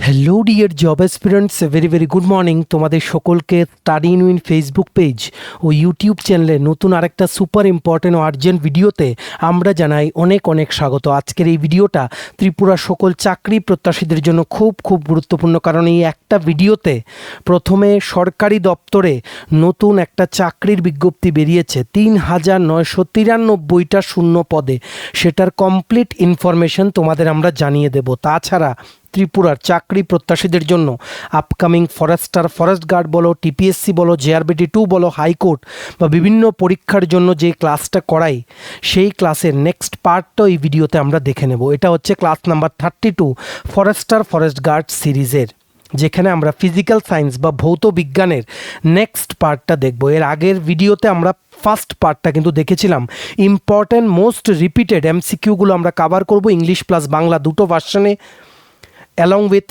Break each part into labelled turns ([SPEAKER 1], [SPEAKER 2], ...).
[SPEAKER 1] Hello dear job aspirants, very very good morning. তোমাদের সকলকে study in win Facebook page ও YouTube চ্যানেলে নতুন আরেকটা সুপার ইম্পর্টেন্ট ও আর্জেন্ট ভিডিওতে আমরা জানাই অনেক অনেক স্বাগত। আজকের এই ভিডিওটা ত্রিপুরার সকল চাকরি প্রত্যাশীদের জন্য খুব খুব গুরুত্বপূর্ণ, কারণ এই একটা ভিডিওতে প্রথমে সরকারি দপ্তরে নতুন একটা চাকরির বিজ্ঞপ্তি বেরিয়েছে ৩,৯৯৩টা শূন্য পদে, সেটার কমপ্লিট ইনফরমেশন তোমাদের আমরা জানিয়ে দেব। তাছাড়া ত্রিপুরার চাকরি প্রত্যাশীদের জন্য আপকামিং ফরেস্টার, ফরেস্ট গার্ড বলো, টিপিএসসি বলো, JRBT2 বলো, হাইকোর্ট বা বিভিন্ন পরীক্ষার জন্য যে ক্লাসটা করাই সেই ক্লাসের নেক্সট পার্টটা এই ভিডিওতে আমরা দেখে নেব। এটা হচ্ছে class number 32 forester forest guard সিরিজের, যেখানে আমরা ফিজিক্যাল সায়েন্স বা ভৌত বিজ্ঞানের নেক্সট পার্টটা দেখব। এর আগের ভিডিওতে আমরা ফার্স্ট পার্টটা কিন্তু দেখেছিলাম। ইম্পর্ট্যান্ট মোস্ট রিপিটেড MCQগুলো আমরা কভার করব ইংলিশ প্লাস বাংলা দুটো ভার্সনে, along with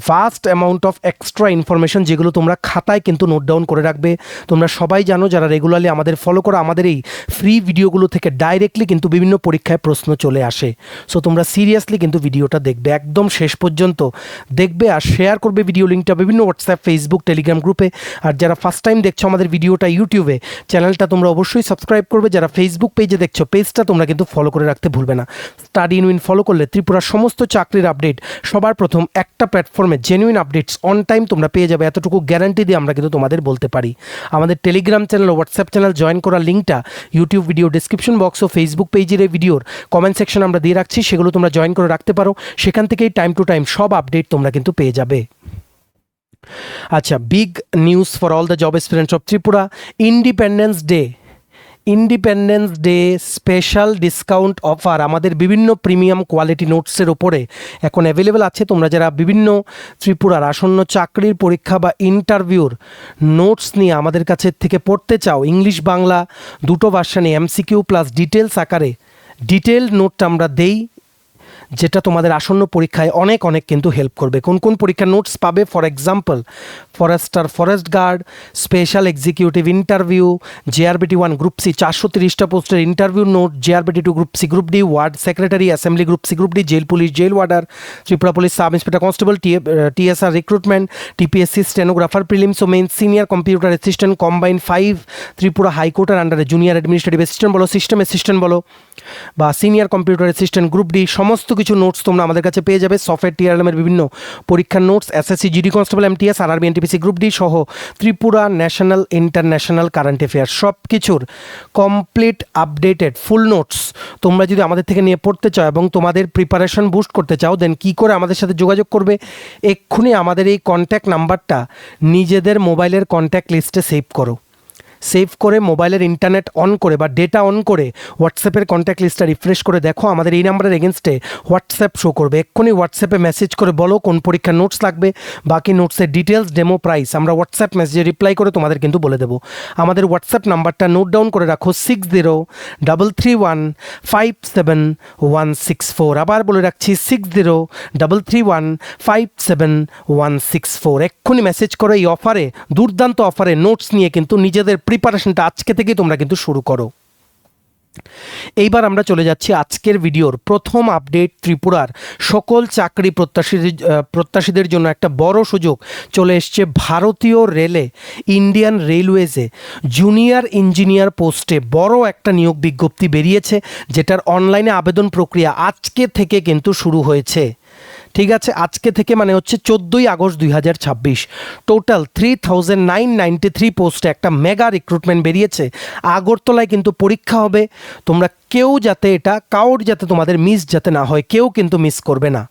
[SPEAKER 1] vast amount of extra information, যেগুলো তোমরা খাতায় কিন্তু নোট ডাউন করে রাখবে। তোমরা সবাই জানো যারা রেগুলারলি আমাদের ফলো করো, আমাদের এই ফ্রি ভিডিওগুলো থেকে ডাইরেক্টলি কিন্তু বিভিন্ন পরীক্ষায় প্রশ্ন চলে আসে। সো তোমরা সিরিয়াসলি কিন্তু ভিডিওটা দেখবে, একদম শেষ পর্যন্ত দেখবে আর শেয়ার করবে ভিডিও লিঙ্কটা বিভিন্ন হোয়াটসঅ্যাপ, ফেসবুক, টেলিগ্রাম গ্রুপে। আর যারা ফার্স্ট টাইম দেখছো আমাদের ভিডিওটা ইউটিউবে, চ্যানেলটা তোমরা অবশ্যই সাবস্ক্রাইব করবে। যারা ফেসবুক পেজে দেখছো, পেজটা তোমরা কিন্তু ফলো করে রাখতে ভুলবে না। স্টাডি ইন উইন ফলো করলে ত্রিপুরার সমস্ত চাকরির আপডেট সবার প্রথম একটা প্ল্যাটফর্মে জেনুইন আপডেটস অন টাইম তোমরা পেয়ে যাবে, এতটুকু গ্যারান্টি দিয়ে আমরা কিন্তু তোমাদের বলতে পারি। আমাদের টেলিগ্রাম চ্যানেল ও হোয়াটসঅ্যাপ চ্যানেল জয়েন করার লিঙ্কটা ইউটিউব ভিডিও ডিসক্রিপশন বক্স ও ফেসবুক পেজের এই ভিডিওর কমেন্ট সেকশন আমরা দিয়ে রাখছি, সেগুলো তোমরা জয়েন করে রাখতে পারো। সেখান থেকেই টাইম টু টাইম সব আপডেট তোমরা কিন্তু পেয়ে যাবে। আচ্ছা, big news for all the job aspirants of Tripura. Independence day special discount offer আমাদের বিভিন্ন প্রিমিয়াম কোয়ালিটি নোটসের ওপরে এখন অ্যাভেলেবেল আছে। তোমরা যারা বিভিন্ন ত্রিপুরার আসন্ন চাকরির পরীক্ষা বা ইন্টারভিউর নোটস নিয়ে আমাদের কাছে থেকে পড়তে চাও, ইংলিশ বাংলা দুটো ভার্সানে MCQ প্লাস ডিটেলস আকারে ডিটেলড নোটটা আমরা দেই, যেটা তোমাদের আসন্ন পরীক্ষায় অনেক অনেক কিন্তু হেল্প করবে। কোন কোন পরীক্ষার নোটস পাবে? For example, forester, forest guard, special executive interview, JRBT1 group C 430টা পোস্টের interview note, JRBT2 group C group D, ward secretary, assembly group C group D, jail police, jail warder, Tripura police sub inspector constable, TSR recruitment, TPSC stenographer, prelims ও main, senior computer assistant, combine 5 Tripura হাইকোর্টের আন্ডারে junior administrative assistant বলো, system assistant বলো বা senior computer assistant group D, সমস্ত কিছু notes তোমরা আমাদের কাছে পেয়ে যাবে। সফটওয়্যার TRLM-এর বিভিন্ন পরীক্ষার notes, SSC GD constable, MTS, RRB, NTPC group D সহ Tripura national international current affair সব কিছুর কমপ্লিট আপডেটেড ফুল নোটস তোমরা যদি আমাদের থেকে নিয়ে পড়তে চাও এবং তোমাদের প্রিপারেশন বুস্ট করতে চাও, দেন কী করে আমাদের সাথে যোগাযোগ করবে? এক্ষুনি আমাদের এই কন্ট্যাক্ট নাম্বারটা নিজেদের মোবাইলের কন্ট্যাক্ট লিস্টে সেভ করো। সেভ করে মোবাইলের ইন্টারনেট অন করে বা ডেটা অন করে হোয়াটসঅ্যাপের কন্ট্যাক্ট লিস্টটা রিফ্রেশ করে দেখো, আমাদের এই নাম্বারের এগেনস্টে হোয়াটসঅ্যাপ শো করবে। এক্ষুনি হোয়াটসঅ্যাপে মেসেজ করে বলো কোন পরীক্ষার নোটস লাগবে, বাকি নোটসের ডিটেলস, ডেমো প্রাইস আমরা হোয়াটসঅ্যাপ মেসেজে রিপ্লাই করে তোমাদের কিন্তু বলে দেবো। আমাদের হোয়াটসঅ্যাপ নাম্বারটা নোট ডাউন করে রাখো, 6033157164। আবার বলে রাখছি 6033157164। এক্ষুনি মেসেজ করে এই অফারে, দুর্দান্ত অফারে নোটস নিয়ে কিন্তু নিজেদের প্রিপারেশনটা আজকে থেকেই তোমরা কিন্তু শুরু করো। এইবার আমরা চলে যাচ্ছি আজকের ভিডিওর প্রথম আপডেট। ত্রিপুরার সকল চাকরি প্রত্যাশীদের জন্য একটা বড় সুযোগ চলে এসছে। ভারতীয় রেলে, ইন্ডিয়ান রেলওয়েজে জুনিয়র ইঞ্জিনিয়ার পোস্টে বড় একটা নিয়োগ বিজ্ঞপ্তি বেরিয়েছে, যেটার অনলাইনে আবেদন প্রক্রিয়া আজকে থেকে কিন্তু শুরু হয়েছে। ঠিক আছে, আজকে থেকে মানে হচ্ছে 14ই আগস্ট 2026। টোটাল 3993 পোস্টে একটা মেগা রিক্রুটমেন্ট বেরিয়েছে। আগরতলায় কিন্তু পরীক্ষা হবে। তোমরা কেউ যাতে কাউর যাতে তোমাদের মিস যাতে না হয়, কেউ কিন্তু মিস করবে না।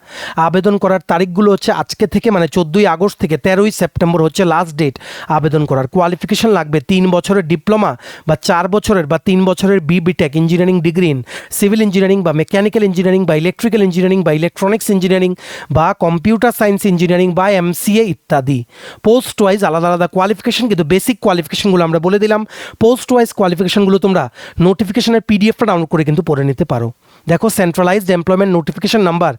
[SPEAKER 1] আবেদন করার তারিখগুলো হচ্ছে আজকে থেকে মানে 14ই আগস্ট থেকে 13ই সেপ্টেম্বর হচ্ছে লাস্ট ডেট আবেদন করার। কোয়ালিফিকেশন লাগবে 3 বছরের ডিপ্লোমা বা 4 বছরের বা 3 বছরের BTech engineering degree in civil engineering বা মেকানিক্যাল ইঞ্জিনিয়ারিং বা ইলেকট্রিক্যাল ইঞ্জিনিয়ারিং বা ইলেকট্রনিক্স ইঞ্জিনিয়ারিং বা কম্পিউটার সায়েন্স ইঞ্জিনিয়ারিং বা MCA ইত্যাদি। পোস্ট ওয়াইজ আলাদা আলাদা কোয়ালিফিকেশন, কিন্তু বেসিক কোয়ালিফিকেশনগুলো আমরা বলে দিলাম। পোস্ট ওয়াইজ কোয়ালিফিকেশনগুলো তোমরা নোটিফিকেশনের PDFটা ডাউনলোড করে কিন্তু পড়ে নিতে পারো। দেখো, centralised employment notification number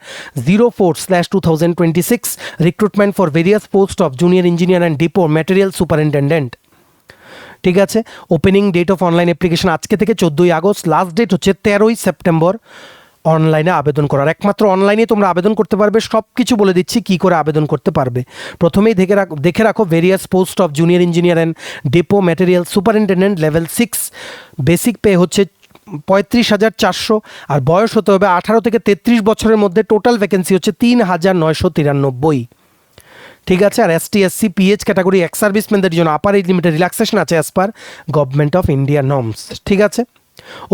[SPEAKER 1] 04/2026, recruitment for various post of junior engineer and depot material superintendent. ঠিক আছে, opening date of online application আজকে থেকে 14ই আগস্ট, লাস্ট ডেট হচ্ছে 13ই সেপ্টেম্বর। অনলাইনে আবেদন করার, একমাত্র অনলাইনে তোমরা আবেদন করতে পারবে। সব কিছু বলে দিচ্ছি কী করে আবেদন করতে পারবে। প্রথমেই দেখে রাখো various post of junior engineer and depot material superintendent level 6। Basic pay হচ্ছে 35,400, আর বয়স হতে হবে 18 থেকে 33 বছরের মধ্যে। টোটাল ভ্যাকেন্সি হচ্ছে 3,993। ঠিক আছে। আর ST SC PH category ex সার্ভিসম্যানদের জন্য আপার এজ লিমিটের রিল্যাক্সেশন আছে as per government of India norms. ঠিক আছে।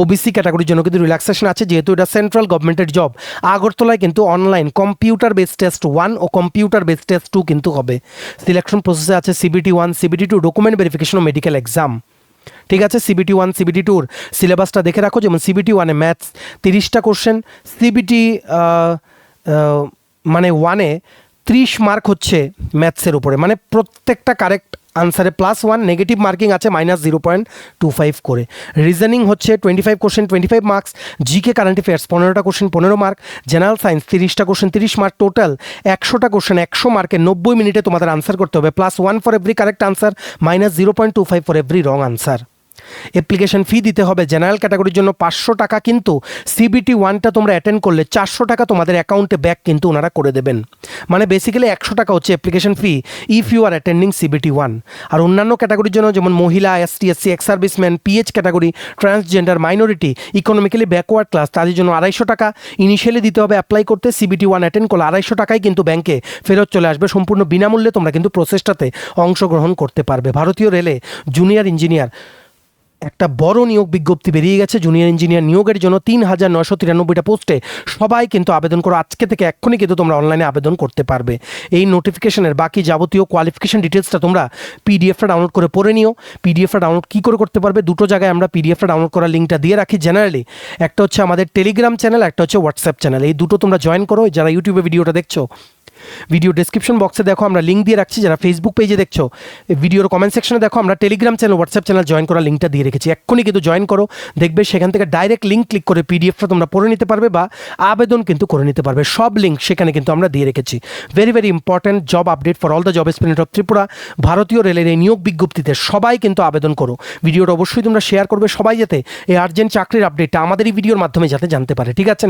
[SPEAKER 1] OBC ক্যাটাগরির জন্য কিন্তু রিল্যাক্সেশন আছে, যেহেতু এটা সেন্ট্রাল গভর্নমেন্টের জব। আগরতলায় কিন্তু অনলাইন কম্পিউটার বেস টেস্ট 1 ও কম্পিউটার বেস টেস্ট 2 কিন্তু হবে। সিলেকশন প্রসেসে আছে CBT 1, CBT 2, ডকুমেন্ট ভেরিফিকেশন ও মেডিকেল এক্সাম। ঠিক আছে। CBT 1, CBT 2 সিলেবাসটা দেখে রাখো। যেমন CBT 1-এ ম্যাথস 30টা কোশ্চেন, CBT মানে 1-এ 30 মার্ক হচ্ছে ম্যাথসের উপরে, মানে প্রত্যেকটা কারেক্ট আনসারে +1, নেগেটিভ মার্কিং আছে -0.25 করে। রিজনিং হচ্ছে 25 question 25 marks, GK current affairs 15টা কোশ্চেন 15 মার্ক, জেনারেল সায়েন্স 30টা কোশ্চেন 30 মার্ক, টোটাল 100টা কোশ্চেন 100 মার্কে 90 মিনিটে তোমাদের আনসার করতে হবে। +1 for every correct answer, -0.25 for every wrong answer. Application fee দিতে হবে জেনারেল ক্যাটাগরির জন্য 500 টাকা, কিন্তু CBT 1টা তোমরা অ্যাটেন্ড করলে 400 টাকা তোমাদের অ্যাকাউন্টে ব্যাক কিন্তু ওনারা করে দেবেন। মানে বেসিক্যালি 100 টাকা হচ্ছে application fee if you are attending CBT 1। আর অন্যান্য ক্যাটাগরির জন্য যেমন মহিলা, ST SC, ex serviceman, PH category, transgender, minority, economically backward class, তাদের জন্য 250 টাকা ইনিশিয়ালি দিতে হবে অ্যাপ্লাই করতে। CBT 1 অ্যাটেন্ড করলে 250 টাকায় কিন্তু ব্যাংকে ফেরত চলে আসবে। সম্পূর্ণ বিনামূল্যে তোমরা কিন্তু প্রসেসটাতে অংশগ্রহণ করতে পারবে। ভারতীয় রেলে জুনিয়র ইঞ্জিনিয়ার একটা বড় নিয়োগ বিজ্ঞপ্তি বেরিয়ে গেছে জুনিয়র ইঞ্জিনিয়ার নিয়োগের জন্য 3,993টা পোস্টে। সবাই কিন্তু আবেদন করো আজকে থেকে, এক্ষুনি কিন্তু তোমরা অনলাইনে আবেদন করতে পারবে। এই নোটিফিকেশনের বাকি যাবতীয় কোয়ালিফিকেশন ডিটেলসটা তোমরা পিডিএফটা ডাউনলোড করে পড়ে নিও। পিডিএফটা ডাউনলোড কী করে করতে পারবে? দুটো জায়গায় আমরা পিডিএফটা ডাউনলোড করার লিঙ্কটা দিয়ে রাখি জেনারেলি। একটা হচ্ছে আমাদের টেলিগ্রাম চ্যানেল, একটা হচ্ছে হোয়াটসঅ্যাপ চ্যানেল। এই দুটো তোমরা জয়েন করো। যারা ইউটিউবে ভিডিওটা দেখছো, ভিডিও ডেসক্রিপশন বক্সে দেখো আমরা লিঙ্ক দিয়ে রাখছি। যারা ফেসবুক পেজে দেখছো, ভিডিওর কমেন্ট সেকশনে দেখো আমরা Telegram channel, WhatsApp channel join করার লিঙ্কটা দিয়ে রেখেছি। এক্ষুনি কিন্তু জয়েন করো, দেখবে সেখান থেকে ডাইরেক্ট লিঙ্ক ক্লিক করে পিডিএফটা তোমরা পড়ে নিতে পারবে বা আবেদন কিন্তু করে নিতে পারবে। সব লিঙ্ক সেখানে কিন্তু আমরা দিয়ে রেখেছি। Very very important job update for all the job aspirant of Tripura. ভারতীয় রেলের এই নিয়োগ বিজ্ঞপ্তিতে সবাই কিন্তু আবেদন করো। ভিডিওটা অবশ্যই তোমরা শেয়ার করবে সবাই, যাতে এই আর্জেন্ট চাকরির আপডেটটা আমাদের এই ভিডিওর মাধ্যমে যাতে জানতে পারে। ঠিক আছে।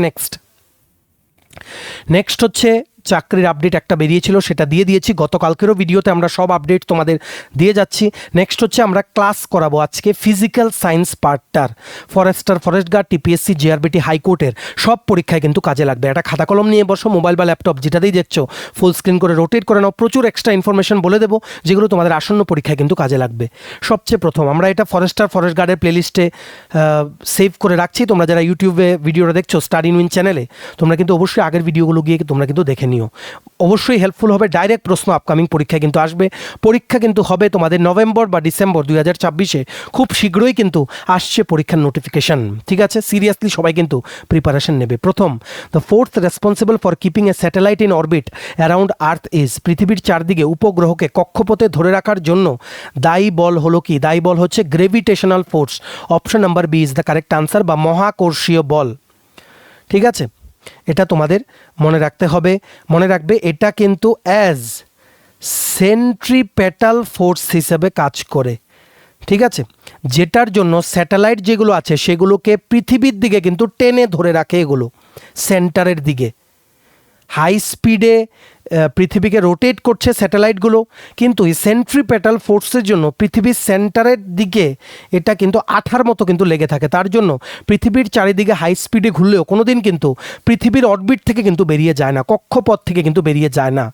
[SPEAKER 1] নেক্সট হচ্ছে চাকরির আপডেট একটা বেরিয়েছিল, সেটা দিয়ে দিয়েছি গতকালকেরও ভিডিওতে। আমরা সব আপডেট তোমাদের দিয়ে যাচ্ছি। নেক্সট হচ্ছে আমরা ক্লাস করাবো আজকে ফিজিক্যাল সায়েন্স পার্টটার। Forester, forest guard, TPSC, JRBT, হাইকোর্টের সব পরীক্ষায় কিন্তু কাজে লাগবে। একটা খাতা কলম নিয়ে বসো, মোবাইল বা ল্যাপটপ যেটাতেই দেখছো ফুল স্ক্রিন করে রোটেট করে নাও। প্রচুর এক্সট্রা ইনফরমেশন বলে দেবো যেগুলো তোমাদের আসন্ন পরীক্ষায় কিন্তু কাজে লাগবে। সবচেয়ে প্রথম আমরা এটা ফরেস্টার, ফরেস্ট গার্ডের প্লেলিস্টে সেভ করে রাখছি। তোমরা যারা ইউটিউবে ভিডিওটা দেখছো স্টাডি ইন উইন চ্যানেলে, তোমরা কিন্তু অবশ্যই আগের ভিডিওগুলো গিয়ে তোমরা কিন্তু দেখে নিও। অবশ্যই হেল্পফুল হবে। ডাইরেক্ট প্রশ্ন আপকামিং পরীক্ষায় কিন্তু আসবে। পরীক্ষা কিন্তু হবে তোমাদের নভেম্বর বা ডিসেম্বর 2024-এ। খুব শীঘ্রই কিন্তু আসছে পরীক্ষার নোটিফিকেশন। ঠিক আছে। সিরিয়াসলি সবাই কিন্তু প্রিপারেশন নেবে। প্রথম, the fourth responsible for keeping A satellite in orbit around earth is, পৃথিবীর চারদিকে উপগ্রহকে কক্ষপথে ধরে রাখার জন্য দায়ী বল হলো কি? দায়ী বল হচ্ছে gravitational force. Option number B is the correct answer, বা মহাকর্ষীয় বল। ঠিক আছে। এটা তোমাদের মনে রাখতে হবে। মনে রাখবে এটা কিন্তু অ্যাজ সেন্ট্রিপেটাল ফোর্স হিসেবে কাজ করে। ঠিক আছে। যেটার জন্য স্যাটেলাইট যেগুলো আছে সেগুলোকে পৃথিবীর দিকে কিন্তু টেনে ধরে রাখে, এগুলো সেন্টারের দিকে। হাই স্পিডে পৃথিবীকে রোটেট করছে স্যাটেলাইটগুলো, কিন্তু এই সেন্ট্রিপেটাল ফোর্সের জন্য পৃথিবীর সেন্টারের দিকে এটা কিন্তু আঠার মতো কিন্তু লেগে থাকে। তার জন্য পৃথিবীর চারিদিকে হাই স্পিডে ঘুরলেও কোনো দিন কিন্তু পৃথিবীর অরবিট থেকে কিন্তু বেরিয়ে যায় না, কক্ষপথ থেকে কিন্তু বেরিয়ে যায় না।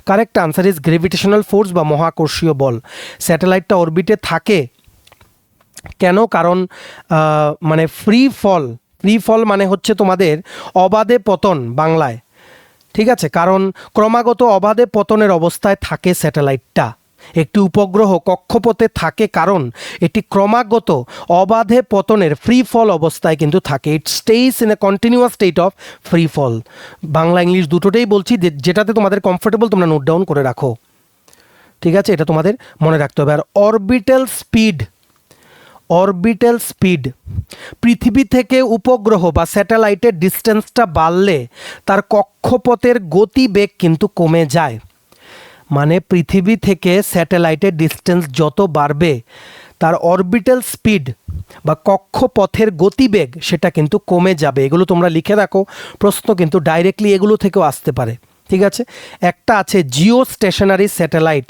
[SPEAKER 1] কারেক্ট আনসার ইজ গ্রেভিটেশনাল ফোর্স বা মহাকর্ষীয় বল। স্যাটেলাইটটা অরবিটে থাকে কেন? কারণ মানে ফ্রি ফল মানে হচ্ছে তোমাদের অবাধে পতন বাংলায়। ঠিক আছে। কারণ ক্রমাগত অবাধে পতনের অবস্থায় থাকে স্যাটেলাইটটা। একটি উপগ্রহ কক্ষপথে থাকে কারণ এটি ক্রমাগত অবাধে পতনের ফ্রি ফল অবস্থায় কিন্তু থাকে। It stays in a continuous state of free fall. Bangla English দুটোতেই বলছি, যেটাতে তোমাদের কমফোর্টেবল তোমরা নোট ডাউন করে রাখো। ঠিক আছে। এটা তোমাদের মনে রাখতে হবে। আর অরবিটাল স্পিড, পৃথিবী থেকে উপগ্রহ বা স্যাটেলাইটের ডিস্টেন্সটা বাড়লে তার কক্ষপথের গতিবেগ কিন্তু কমে যায়। মানে পৃথিবী থেকে স্যাটেলাইটের ডিস্টেন্স যত বাড়বে তার অরবিটাল স্পিড বা কক্ষপথের গতিবেগ সেটা কিন্তু কমে যাবে। এগুলো তোমরা লিখে রাখো, প্রশ্ন কিন্তু ডাইরেক্টলি এগুলো থেকেও আসতে পারে। ঠিক আছে, একটা আছে geostationary satellite.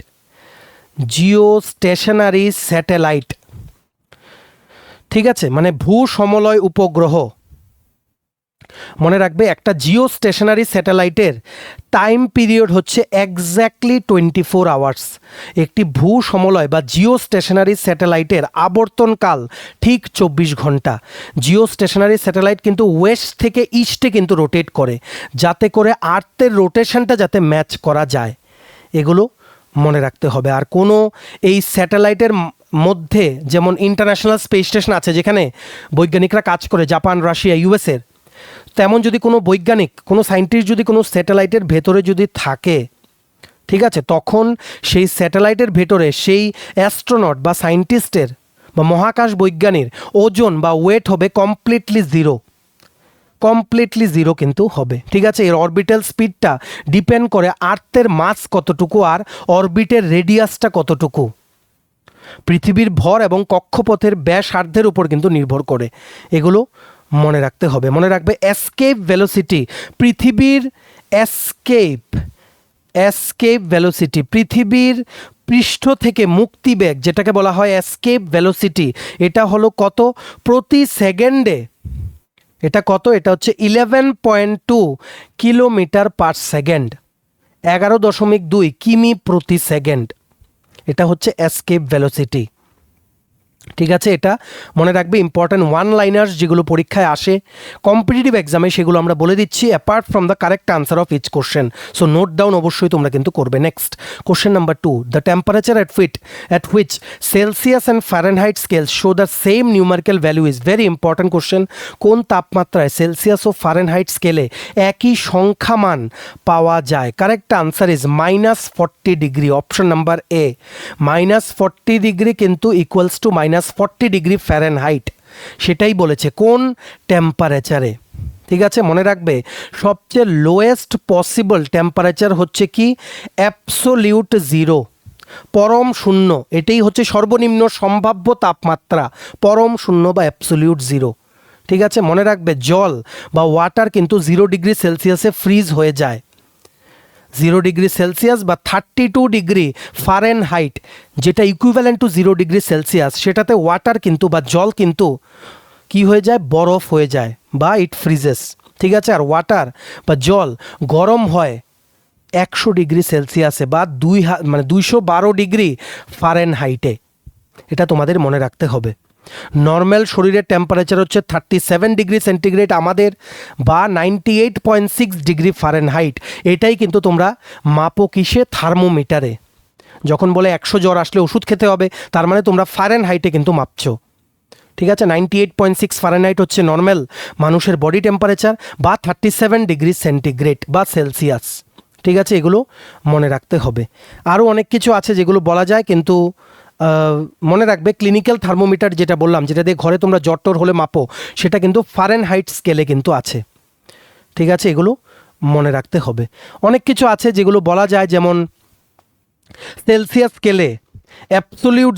[SPEAKER 1] Geostationary satellite, ঠিক আছে, মানে ভূ সমলয় উপগ্রহ। মনে রাখবে একটা জিও স্টেশনারি স্যাটেলাইটের টাইম পিরিয়ড হচ্ছে এক্স্যাক্টলি 24 আওয়ার্স। একটি ভূ সমলয় বা জিও স্টেশনারি স্যাটেলাইটের আবর্তনকাল ঠিক 24 ঘন্টা। জিও স্টেশনারি স্যাটেলাইট কিন্তু ওয়েস্ট থেকে ইস্টে কিন্তু রোটেট করে, যাতে করে আর্থের রোটেশনটা যাতে ম্যাচ করা যায়। এগুলো মনে রাখতে হবে। আর কোনো এই স্যাটেলাইটের মধ্যে যেমন ইন্টারন্যাশনাল স্পেস স্টেশন আছে যেখানে বৈজ্ঞানিকরা কাজ করে, জাপান, রাশিয়া, ইউএসএর, তেমন যদি কোনো বৈজ্ঞানিক, কোনো সায়েন্টিস্ট যদি কোনো স্যাটেলাইটের ভেতরে যদি থাকে, ঠিক আছে, তখন সেই স্যাটেলাইটের ভেতরে সেই অ্যাস্ট্রোনট বা সায়েন্টিস্টের বা মহাকাশ বৈজ্ঞানিক ওজন বা ওয়েট হবে কমপ্লিটলি জিরো। কমপ্লিটলি জিরো কিন্তু হবে। ঠিক আছে, এর অরবিটাল স্পিডটা ডিপেন্ড করে আর্থের মাস কতটুকু আর অরবিটের রেডিয়াসটা কতটুকু। পৃথিবীর ভর এবং কক্ষপথের ব্যাসার্ধের উপর কিন্তু নির্ভর করে। এগুলো মনে রাখতে হবে। মনে রাখবে এসকেপ ভেলোসিটি, পৃথিবীর এসকেপ ভেলোসিটি, পৃথিবীর পৃষ্ঠ থেকে মুক্তিবেগ যেটাকে বলা হয় এসকেপ ভেলোসিটি, এটা হলো কত প্রতি সেকেন্ডে? এটা কত? এটা হচ্ছে 11.2 কিলোমিটার পার সেকেন্ড, 11.2 কিমি প্রতি সেকেন্ড। এটা হচ্ছে এসকেপ ভেলোসিটি। ঠিক আছে, এটা মনে রাখবে। ইম্পর্ট্যান্ট ওয়ান লাইনার্স যেগুলো পরীক্ষায় আসে কম্পিটিটিভ এক্সামে, সেগুলো আমরা বলে দিচ্ছি apart from the correct answer of each question. So note down অবশ্যই তোমরা কিন্তু করবে। Next question number 2, the temperature at which Celsius and Fahrenheit scales show the same numerical value is. Very important question. কোন তাপমাত্রায় Celsius ও Fahrenheit স্কেলে একই সংখ্যামান পাওয়া যায়? Correct answer is -40 degree. Option number A, -40 degree কিন্তু ইকুয়ালস টু -40 ডিগ্রি ফারেনহাইট। সেটাই বলেছে কোন টেম্পারেচারে। ঠিক আছে, মনে রাখবে সবচেয়ে লোয়েস্ট পসিবল টেম্পারেচার হচ্ছে কি? অ্যাবসোলিউট জিরো, পরম শূন্য। এটাই হচ্ছে সর্বনিম্ন সম্ভাব্য তাপমাত্রা, পরম শূন্য বা অ্যাবসোলিউট জিরো। ঠিক আছে, মনে রাখবে জল বা ওয়াটার কিন্তু 0 ডিগ্রি সেলসিয়াসে ফ্রিজ হয়ে যায়। 0 ডিগ্রি সেলসিয়াস বা 32 ডিগ্রি ফারেনহাইট, যেটা ইকুইভ্যালেন্ট টু 0 ডিগ্রি সেলসিয়াস, সেটাতে ওয়াটার কিন্তু বা জল কিন্তু কি হয়ে যায়? বরফ হয়ে যায় বা ইট ফ্রিজেস। ঠিক আছে, আর ওয়াটার বা জল গরম হয় 100 ডিগ্রি সেলসিয়াসে বা 212 ডিগ্রি ফারেনহাইটে। এটা তোমাদের মনে রাখতে হবে। নর্মাল শরীরের টেম্পারেচার হচ্ছে 37 ডিগ্রি সেন্টিগ্রেড আমাদের, বা 98.6 ডিগ্রি ফারেনহাইট। এটাই কিন্তু তোমরা মাপো কিসে? থার্মোমিটারে। যখন বলে 100 জ্বর আসলে ওষুধ খেতে হবে, তার মানে তোমরা ফারেনহাইটে কিন্তু মাপছো। ঠিক আছে, 98.6 ফারেনহাইট হচ্ছে নর্মাল মানুষের বডি টেম্পারেচার, বা 37 ডিগ্রি সেন্টিগ্রেড বা সেলসিয়াস। ঠিক আছে, এগুলো মনে রাখতে হবে। আরও অনেক কিছু আছে যেগুলো বলা যায়, কিন্তু মনে রাখবে ক্লিনিক্যাল থার্মোমিটার যেটা বললাম, যেটা দিয়ে ঘরে তোমরা জ্বর টর হলে মাপো, সেটা কিন্তু ফারেনহাইট স্কেলে কিন্তু আছে। ঠিক আছে, এগুলো মনে রাখতে হবে। অনেক কিছু আছে যেগুলো বলা যায়, যেমন সেলসিয়াস স্কেলে অ্যাবসোলিউট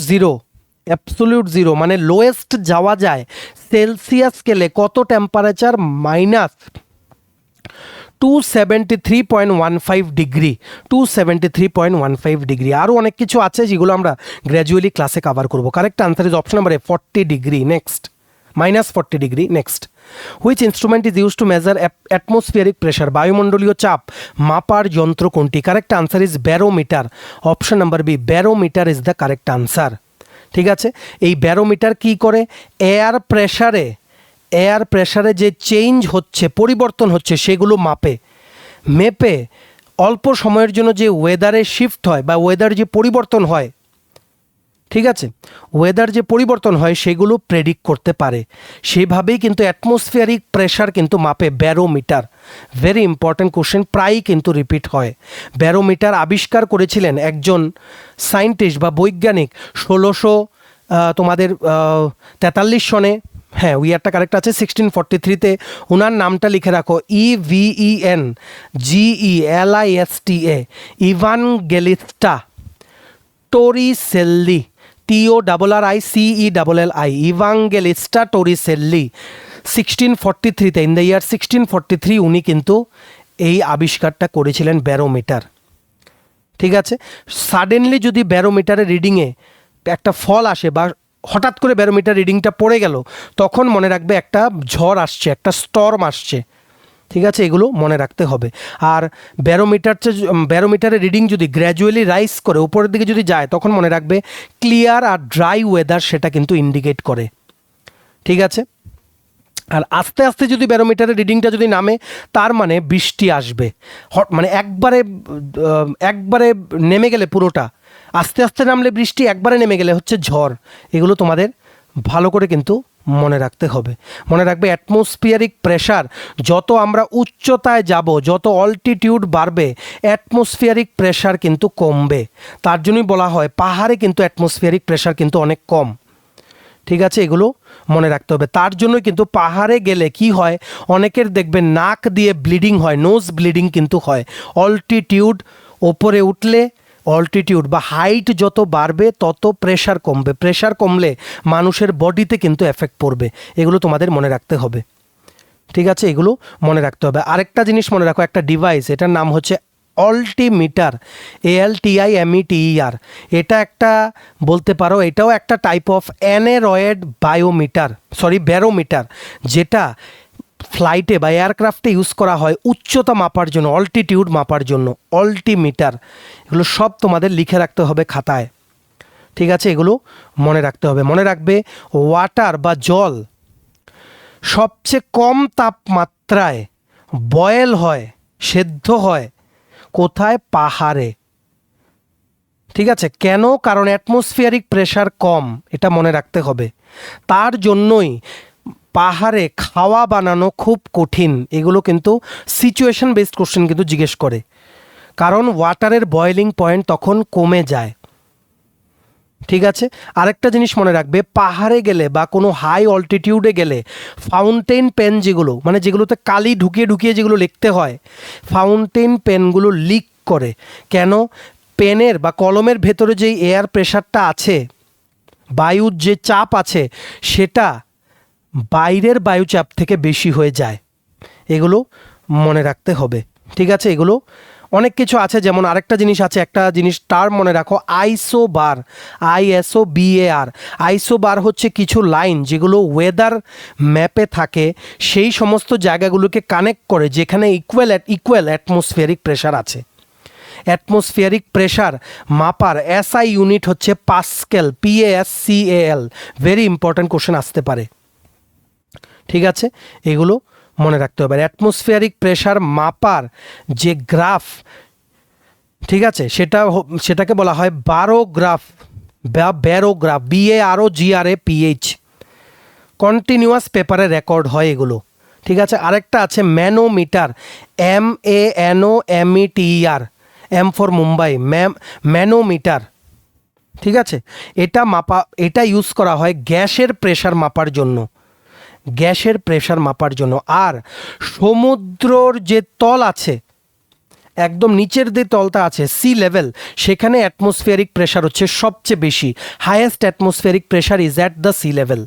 [SPEAKER 1] জিরো মানে লোয়েস্ট যাওয়া যায় সেলসিয়াস স্কেলে কত টেম্পারেচার? -273.15 degree, 273.15 degree. আরও অনেক কিছু আছে যেগুলো আমরা গ্র্যাজুয়ালি ক্লাসে কভার করব। Correct answer is option number A, 40 degree. Next, -40 degree. Next, which instrument is use to measure atmospheric pressure? বায়ুমণ্ডলীয় চাপ মাপার যন্ত্র কোনটি? Correct answer is barometer. Option number B, barometer is the correct answer. ঠিক আছে, এই barometer কি করে? এয়ার প্রেশারে যে চেঞ্জ হচ্ছে, পরিবর্তন হচ্ছে, সেগুলো মেপে অল্প সময়ের জন্য যে ওয়েদারে শিফট হয় বা ওয়েদার যে পরিবর্তন হয়, ঠিক আছে, ওয়েদার যে পরিবর্তন হয় সেগুলো প্রেডিক্ট করতে পারে। সেভাবেই কিন্তু অ্যাটমসফিয়ারিক প্রেশার কিন্তু মাপে ব্যারোমিটার। ভেরি ইম্পর্ট্যান্ট কোশ্চেন, প্রায়ই কিন্তু রিপিট হয়। ব্যারোমিটার আবিষ্কার করেছিলেন একজন সায়েন্টিস্ট বা বৈজ্ঞানিক 1643 সনে। হ্যাঁ, ইয়ারটা কারেক্ট আছে, 1643-তে। ওনার নামটা লিখে রাখো, EVENGELISTA, Evangelista Torricelli. TORRICELLI, Evangelista Torricelli 1643-তে, ইন দ্য ইয়ার 1643 উনি কিন্তু এই আবিষ্কারটা করেছিলেন ব্যারোমিটার। ঠিক আছে, সাডেনলি যদি ব্যারোমিটারের রিডিংয়ে একটা ফল আসে বা হঠাৎ করে ব্যারোমিটার রিডিংটা পড়ে গেল, তখন মনে রাখবে একটা ঝড় আসছে, একটা স্টর্ম আসছে। ঠিক আছে, এগুলো মনে রাখতে হবে। আর ব্যারোমিটারের রিডিং যদি গ্র্যাজুয়ালি রাইজ করে উপরের দিকে যদি যায়, তখন মনে রাখবে ক্লিয়ার আর ড্রাই ওয়েদার সেটা কিন্তু ইন্ডিকেট করে। ঠিক আছে, আর আস্তে আস্তে যদি ব্যারোমিটারের রিডিংটা যদি নামে, তার মানে বৃষ্টি আসবে। মানে একবারে নেমে গেলে পুরোটা, আস্তে আস্তে নামলে বৃষ্টি, একবারে নেমে গেলে হচ্ছে ঝড়। এগুলো তোমাদের ভালো করে কিন্তু মনে রাখতে হবে। মনে রাখবে অ্যাটমসফিয়ারিক প্রেশার, যত আমরা উচ্চতায় যাব, যত অল্টিটিউড বাড়বে, অ্যাটমসফিয়ারিক প্রেশার কিন্তু কমবে। তার জন্যই বলা হয় পাহাড়ে কিন্তু অ্যাটমসফিয়ারিক প্রেশার কিন্তু অনেক কম। ঠিক আছে, এগুলো মনে রাখতে হবে। তার জন্যই কিন্তু পাহাড়ে গেলে কি হয়, অনেকের দেখবে নাক দিয়ে ব্লিডিং হয়, নোজ ব্লিডিং কিন্তু হয়। অল্টিটিউড ওপরে উঠলে, অল্টিটিউড বা হাইট যত বাড়বে তত প্রেশার কমবে, প্রেশার কমলে মানুষের বডিতে কিন্তু এফেক্ট পড়বে। এগুলো তোমাদের মনে রাখতে হবে। ঠিক আছে, এগুলো মনে রাখতে হবে। আরেকটা জিনিস মনে রাখো, একটা ডিভাইস, এটার নাম হচ্ছে অল্টিমিটার, ALTIMETER। এটা একটা বলতে পারো, এটাও একটা টাইপ অফ অ্যানেরয়েড ব্যারোমিটার, যেটা ফ্লাইটে বা এয়ারক্রাফটে ইউজ করা হয় উচ্চতা মাপার জন্য, অল্টিটিউড মাপার জন্য। অল্টিমিটার, এগুলো সব তোমাদের লিখে রাখতে হবে খাতায়। ঠিক আছে, এগুলো মনে রাখতে হবে। মনে রাখবে ওয়াটার বা জল সবচেয়ে কম তাপমাত্রায় বয়েল হয়, সেদ্ধ হয় কোথায়? পাহাড়ে। ঠিক আছে, কেন? কারণ অ্যাটমসফিয়ারিক প্রেশার কম, এটা মনে রাখতে হবে। তার জন্যই পাহাড়ে খাওয়া বানানো খুব কঠিন। এগুলো কিন্তু সিচুয়েশন বেসড কোশ্চেন কিন্তু জিজ্ঞেস করে, কারণ ওয়াটারের বয়েলিং পয়েন্ট তখন কমে যায়। ঠিক আছে, আরেকটা জিনিস মনে রাখবে, পাহাড়ে গেলে বা কোনো হাই অল্টিটিউডে গেলে ফাউন্টেন পেন যেগুলো, মানে যেগুলোতে কালি ঢুকিয়ে ঢুকিয়ে যেগুলো লিখতে হয়, ফাউন্টেন পেনগুলো লিক করে। কেন? পেনের বা কলমের ভেতরে যেই এয়ার প্রেশারটা আছে, বায়ুর যে চাপ আছে, সেটা বাইরের বায়ুচাপ থেকে বেশি হয়ে যায়। এগুলো মনে রাখতে হবে। ঠিক আছে, এগুলো অনেক কিছু আছে। যেমন আরেকটা জিনিস আছে, একটা জিনিস টার্ম মনে রাখো, আইসোবার, ISOBAR। আইসোবার হচ্ছে কিছু লাইন যেগুলো ওয়েদার ম্যাপে থাকে, সেই সমস্ত জায়গাগুলোকে কানেক্ট করে যেখানে ইকুয়াল অ্যাটমসফিয়ারিক প্রেশার আছে। অ্যাটমসফিয়ারিক প্রেশার মাপার SI ইউনিট হচ্ছে pascal, PASCAL। Very important question আসতে পারে। ঠিক আছে, এগুলো মনে রাখতে হবে। অ্যাটমসফিয়ারিক প্রেশার মাপার যে গ্রাফ, ঠিক আছে, সেটাকে বলা হয় বারোগ্রাফ বা ব্যারোগ্রাফ, BAROGRAPH। কন্টিনিউয়াস পেপারে রেকর্ড হয় এগুলো। ঠিক আছে, আরেকটা আছে manometer, MANOMETER, M for Mumbai, manometer. ঠিক আছে, এটা ইউজ করা হয় গ্যাসের প্রেশার মাপার জন্য, গ্যাসের প্রেশার মাপার জন্য। আর সমুদ্রর যে তল আছে, একদম নিচের যে তলটা আছে, সি লেভেল, সেখানে অ্যাটমসফিয়ারিক প্রেশার হচ্ছে সবচেয়ে বেশি। Highest atmospheric pressure is at the sea level.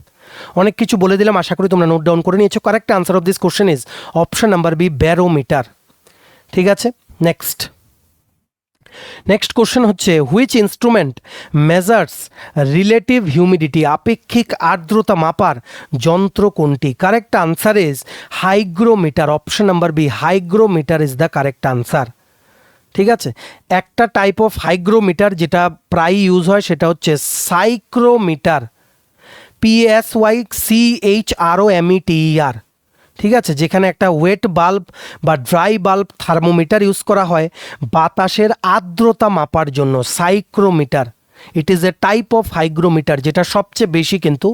[SPEAKER 1] অনেক কিছু বলে দিলাম, আশা করি তোমরা নোট ডাউন করে নিয়েছো। Correct answer of this question is option number B, barometer. ঠিক আছে, নেক্সট কোশ্চেন হচ্ছে, which instrument measures relative humidity, আপেক্ষিক আর্দ্রতা মাপার যন্ত্র কোনটি? Correct answer is hygrometer. Option number B, hygrometer is the correct answer. ঠিক আছে, একটা টাইপ অফ হাইগ্রোমিটার যেটা প্রায় ইউজ হয় সেটা হচ্ছে সাইক্রোমিটার, PSYCHROMETER। ঠিক আছে, যেখানে একটা ওয়েট বাল্ব বা ড্রাই বাল্ব থার্মোমিটার ইউজ করা হয় বাতাসের আর্দ্রতা মাপার জন্য, সাইক্রোমিটার। It is a type of hygrometer যেটা সবচেয়ে বেশি কিন্তু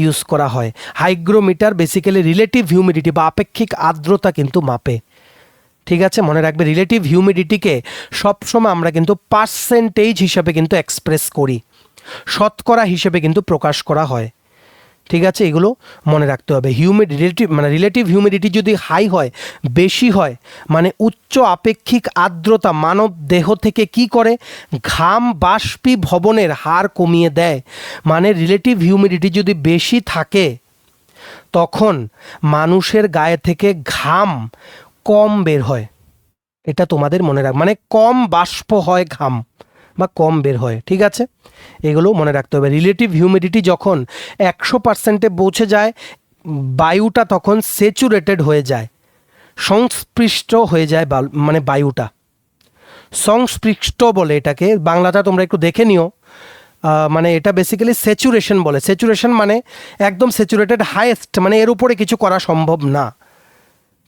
[SPEAKER 1] ইউজ করা হয়। হাইগ্রোমিটার বেসিক্যালি রিলেটিভ হিউমিডিটি বা আপেক্ষিক আর্দ্রতা কিন্তু মাপে। ঠিক আছে, মনে রাখবে রিলেটিভ হিউমিডিটিকে সবসময় আমরা কিন্তু পার্সেন্টেজ হিসাবে কিন্তু এক্সপ্রেস করি, শতকরা হিসেবে কিন্তু প্রকাশ করা হয়। ঠিক আছে, এগুলো মনে রাখতে হবে। রিলেটিভ হিউমিডিটি যদি হাই হয়, বেশি হয়, মানে উচ্চ আপেক্ষিক আর্দ্রতা মানব দেহ থেকে কি করে, ঘাম বাষ্পীভবনের হার কমিয়ে দেয়। মানে রিলেটিভ হিউমিডিটি যদি বেশি থাকে তখন মানুষের গায়ে থেকে ঘাম কম বের হয়, এটা তোমাদের মনে মানে কম বাষ্প হয় ঘাম বা কম বের হয়। ঠিক আছে, এগুলো মনে রাখতে হবে। রিলেটিভ হিউমিডিটি যখন 100%-এ পৌঁছে যায়, বায়ুটা তখন স্যাচুরেটেড হয়ে যায়, সংস্পৃষ্ট হয়ে যায় মানে বায়ুটা সংস্পৃষ্ট বলে এটাকে, বাংলাটা তোমরা একটু দেখে নিও। মানে এটা বেসিক্যালি স্যাচুরেশন বলে। স্যাচুরেশন মানে একদম স্যাচুরেটেড, হাইয়েস্ট, মানে এর উপরে কিছু করা সম্ভব না।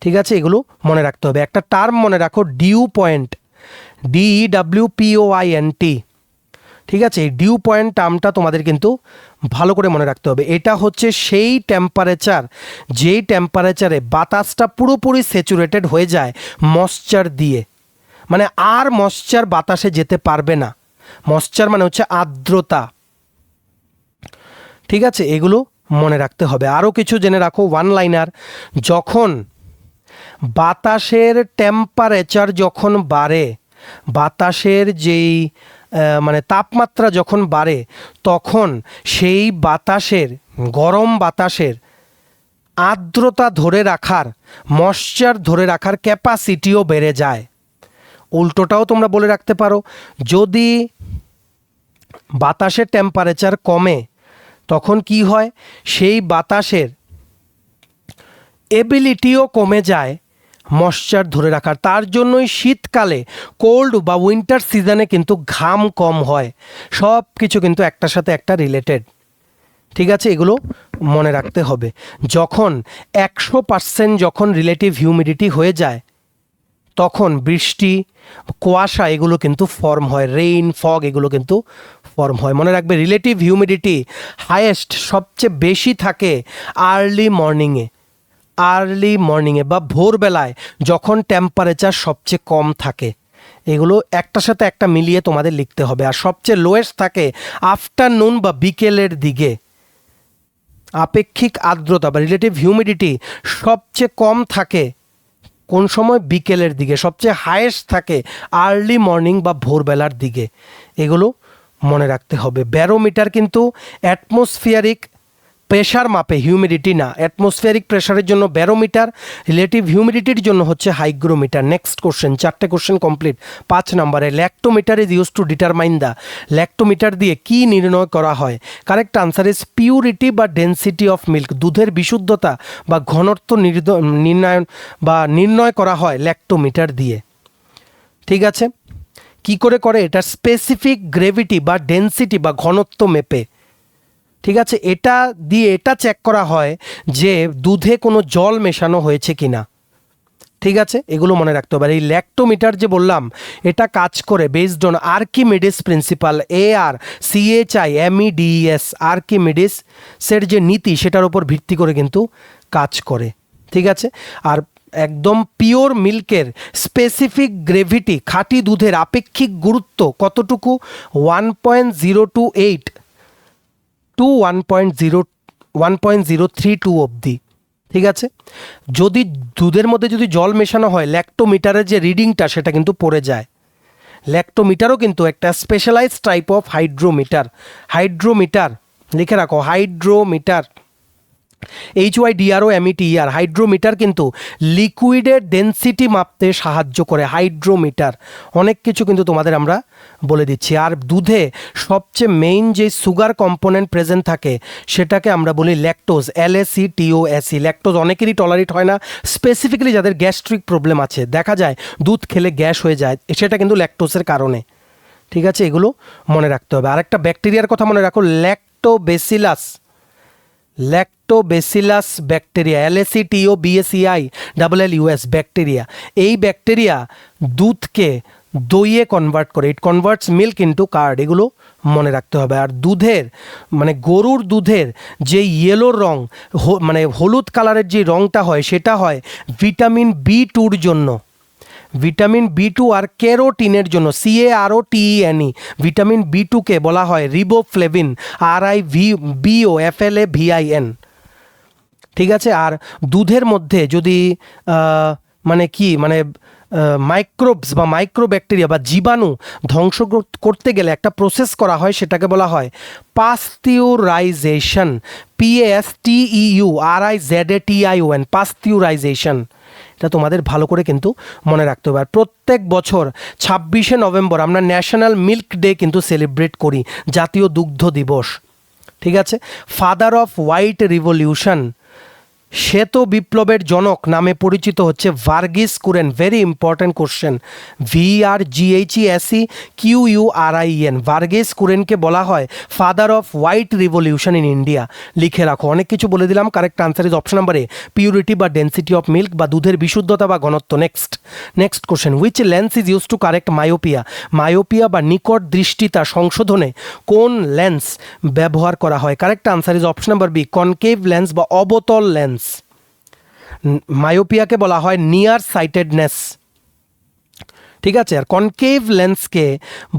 [SPEAKER 1] ঠিক আছে, এগুলো মনে রাখতে হবে। একটা টার্ম মনে রাখো, ডিউ পয়েন্ট, DEWPOINT। ঠিক আছে, এই ডিউ পয়েন্ট টার্মটা তোমাদের কিন্তু ভালো করে মনে রাখতে হবে। এটা হচ্ছে সেই টেম্পারেচার, যেই টেম্পারেচারে বাতাসটা পুরোপুরি স্যাচুরেটেড হয়ে যায় ময়েশ্চার দিয়ে, মানে আর ময়েশ্চার বাতাসে যেতে পারবে না। ময়েশ্চার মানে হচ্ছে আর্দ্রতা। ঠিক আছে, এগুলো মনে রাখতে হবে। আরও কিছু জেনে রাখো, ওয়ান লাইনার, যখন বাতাসের টেম্পারেচার যখন বাড়ে, বাতাসের যেই মানে তাপমাত্রা যখন বাড়ে, তখন সেই বাতাসের, গরম বাতাসের আর্দ্রতা ধরে রাখার, ময়েশ্চার ধরে রাখার ক্যাপাসিটিও বেড়ে যায়। উল্টোটাও তোমরা বলে রাখতে পারো, যদি বাতাসের টেম্পারেচার কমে তখন কি হয়, সেই বাতাসের এবিলিটিও কমে যায় ময়েশ্চার ধরে রাখার। তার জন্যই শীতকালে, কোল্ড বা উইন্টার সিজনে কিন্তু ঘাম কম হয়। সব কিছু কিন্তু একটার সাথে একটা রিলেটেড। ঠিক আছে, এগুলো মনে রাখতে হবে। যখন 100% যখন রিলেটিভ হিউমিডিটি হয়ে যায়, তখন বৃষ্টি, কুয়াশা এগুলো কিন্তু ফর্ম হয়, রেইন, ফগ এগুলো কিন্তু ফর্ম হয়। মনে রাখবে, রিলেটিভ হিউমিডিটি হাইয়েস্ট, সবচেয়ে বেশি থাকে আর্লি মর্নিংয়ে বা ভোরবেলায়, যখন টেম্পারেচার সবচেয়ে কম থাকে। এগুলো একটার সাথে একটা মিলিয়ে তোমাদের লিখতে হবে। আর সবচেয়ে লোয়েস্ট থাকে আফটারনুন বা বিকেলের দিকে। আপেক্ষিক আর্দ্রতা বা রিলেটিভ হিউমিডিটি সবচেয়ে কম থাকে কোন সময়, বিকেলের দিকে। সবচেয়ে হাইয়েস্ট থাকে আর্লি মর্নিং বা ভোরবেলার দিকে। এগুলো মনে রাখতে হবে। ব্যারোমিটার কিন্তু অ্যাটমসফিয়ারিক প্রেশার মাপে, হিউমিডিটি না। অ্যাটমসফিয়ারিক প্রেশারের জন্য ব্যারোমিটার, রিলেটিভ হিউমিডিটির জন্য হচ্ছে হাইগ্রোমিটার। নেক্সট কোশ্চেন, 4টে কোশ্চেন কমপ্লিট। 5 নম্বরে, lactometer is use to determine the, lactometer দিয়ে কি নির্ণয় করা হয়? কারেক্ট আনসার ইজ পিউরিটি বা ডেন্সিটি অফ মিল্ক। দুধের বিশুদ্ধতা বা ঘনত্ব নির্ণয় করা হয় ল্যাক্টোমিটার দিয়ে। ঠিক আছে, কি করে করে এটা? স্পেসিফিক গ্রেভিটি বা ডেন্সিটি বা ঘনত্ব মেপে। ঠিক আছে, এটা দিয়ে এটা চেক করা হয় যে দুধে কোনো জল মেশানো হয়েছে কি না। ঠিক আছে, এগুলো মনে রাখতে হবে। আর এই ল্যাক্টোমিটার যে বললাম, এটা কাজ করে based on Archimedes principal, ARCHIMEDES, আর্কিমিডিসের যে নীতি সেটার উপর ভিত্তি করে কিন্তু কাজ করে। ঠিক আছে, আর একদম পিওর মিল্কের স্পেসিফিক গ্রেভিটি, খাঁটি দুধের আপেক্ষিক গুরুত্ব কতটুকু? 1.028 টু 1.032 অবধি। ঠিক আছে, যদি দুধের মধ্যে যদি জল মেশানো হয়, ল্যাক্টোমিটারের যে রিডিংটা সেটা কিন্তু পড়ে যায়। ল্যাক্টোমিটারও কিন্তু একটা স্পেশালাইজড টাইপ অফ হাইড্রোমিটার। লিখে রাখো, হাইড্রোমিটার, HYDROMETER। হাইড্রোমিটার কিন্তু লিকুইডের ডেন্সিটি মাপতে সাহায্য করে। হাইড্রোমিটার অনেক কিছু কিন্তু তোমাদের আমরা বলে দিচ্ছি। আর দুধে সবচেয়ে মেইন যে সুগার কম্পোনেন্ট প্রেজেন্ট থাকে সেটাকে আমরা বলি ল্যাকটোজ, LACTOSE। ল্যাকটোজ অনেকেরই টলারেট হয় না, স্পেসিফিক্যালি যাদের গ্যাস্ট্রিক প্রবলেম আছে, দেখা যায় দুধ খেলে গ্যাস হয়ে যায়, সেটা কিন্তু ল্যাকটোজের কারণে। ঠিক আছে, এগুলো মনে রাখতে হবে। আরেকটা ব্যাকটেরিয়ার কথা মনে রাখো, ল্যাক্টোবেসিলাস ব্যাকটেরিয়া, LACTOBACILLUS ব্যাকটেরিয়া। এই ব্যাকটেরিয়া দুধকে দইয়ে কনভার্ট করে। It converts milk into card. এগুলো মনে রাখতে হবে। আর দুধের মানে গরুর দুধের যে ইয়েলো রং, মানে হলুদ কালারের যে রংটা হয়, সেটা হয় ভিটামিন B2-র জন্য। ভিটামিন B2 আর ক্যারোটিনের জন্য CAROTENE ভিটামিন B2কে বলা হয় রিবোফ্লেভিন RIBOFLAVIN। ঠিক আছে। আর দুধের মধ্যে যদি মানে কি মানে মাইক্রোবস বা মাইক্রোব্যাকটেরিয়া বা জীবাণু ধ্বংস করতে গেলে একটা প্রসেস করা হয়, সেটাকে বলা হয় পাস্টিউরাইজেশন, PASTEURIZATION, পাস্টিউরাইজেশন। এটা তোমাদের ভালো করে কিন্তু মনে রাখতে হবে। আর প্রত্যেক বছর 26শে নভেম্বর আমরা ন্যাশনাল মিল্ক ডে কিন্তু সেলিব্রেট করি, জাতীয় দুগ্ধ দিবস। ঠিক আছে। ফাদার অফ হোয়াইট রিভলিউশন, শ্বেত বিপ্লবের জনক নামে পরিচিত হচ্ছে Verghese Kurien. Very important question, VRGHESEQURIEN। Verghese কুরেনকে বলা হয় father of white revolution in India. লিখে রাখো, অনেক কিছু বলে দিলাম। Correct answer is option number A, purity বা ডেন্সিটি অফ মিল্ক বা দুধের বিশুদ্ধতা বা ঘনত্ব। Next question, which lens is use to correct myopia. Myopia বা নিকট দৃষ্টিতা সংশোধনে কোন লেন্স ব্যবহার করা হয়? Correct answer is option number B, concave lens বা অবতল লেন্স। মায়োপিয়াকে বলা হয় নিয়ার সাইটেডনেস। ঠিক আছে। আর কনকেভ লেন্সকে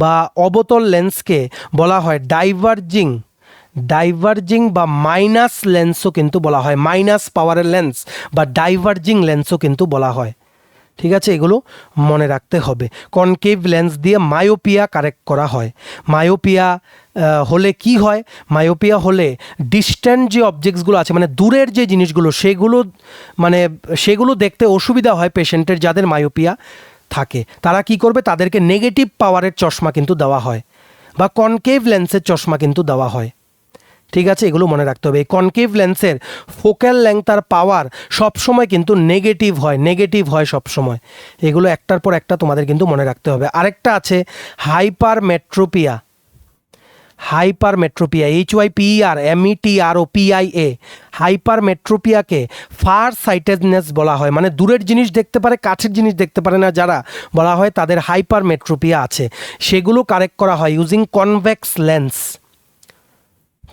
[SPEAKER 1] বা অবতল লেন্সকে বলা হয় ডাইভার্জিং বা মাইনাস লেন্সও কিন্তু বলা হয়, মাইনাস পাওয়ারের লেন্স বা ডাইভার্জিং লেন্সও কিন্তু বলা হয়। ঠিক আছে, এগুলো মনে রাখতে হবে। কনকেভ লেন্স দিয়ে মায়োপিয়া কারেক্ট করা হয়। মায়োপিয়া হলে কি হয়? মায়োপিয়া হলে ডিস্ট্যান্ট যে অবজেক্টসগুলো আছে, মানে দূরের যে জিনিসগুলো, সেগুলো দেখতে অসুবিধা হয় পেশেন্টের যাদের মায়োপিয়া থাকে। তারা কি করবে? তাদেরকে নেগেটিভ পাওয়ারের চশমা কিন্তু দেওয়া হয় বা কনকেভ লেন্সের চশমা কিন্তু দেওয়া হয়। ঠিক আছে, এগুলো মনে রাখতে হবে। এই কনকেভ লেন্সের ফোক্যাল লেংথ আর পাওয়ার সবসময় কিন্তু নেগেটিভ হয় সবসময়। এগুলো একটার পর একটা তোমাদের কিন্তু মনে রাখতে হবে। আরেকটা আছে হাইপারমেট্রোপিয়া। HYPERMETROPIA। হাইপারমেট্রোপিয়াকে ফার সাইটেডনেস বলা হয়, মানে দূরের জিনিস দেখতে পারে, কাছের জিনিস দেখতে পারে না যারা, বলা হয় তাদের হাইপারমেট্রোপিয়া আছে। সেগুলো কারেক্ট করা হয় ইউজিং কনভেক্স লেন্স।